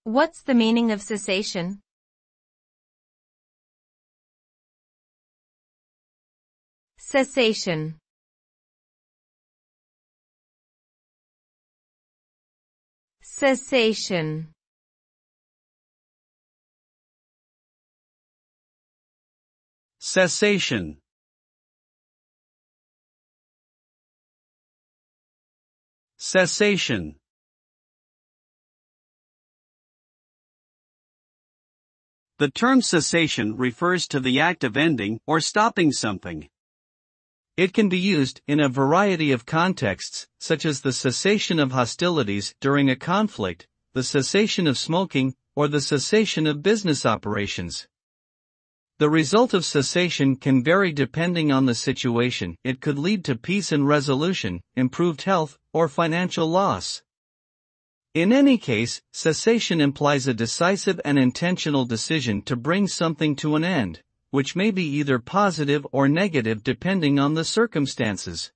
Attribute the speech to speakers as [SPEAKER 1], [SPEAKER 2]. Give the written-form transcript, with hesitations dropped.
[SPEAKER 1] What's the meaning of cessation? Cessation. Cessation.
[SPEAKER 2] Cessation. Cessation. The term cessation refers to the act of ending or stopping something. It can be used in a variety of contexts, such as the cessation of hostilities during a conflict, the cessation of smoking, or the cessation of business operations. The result of cessation can vary depending on the situation. It could lead to peace and resolution, improved health, or financial loss. In any case, cessation implies a decisive and intentional decision to bring something to an end, which may be either positive or negative depending on the circumstances.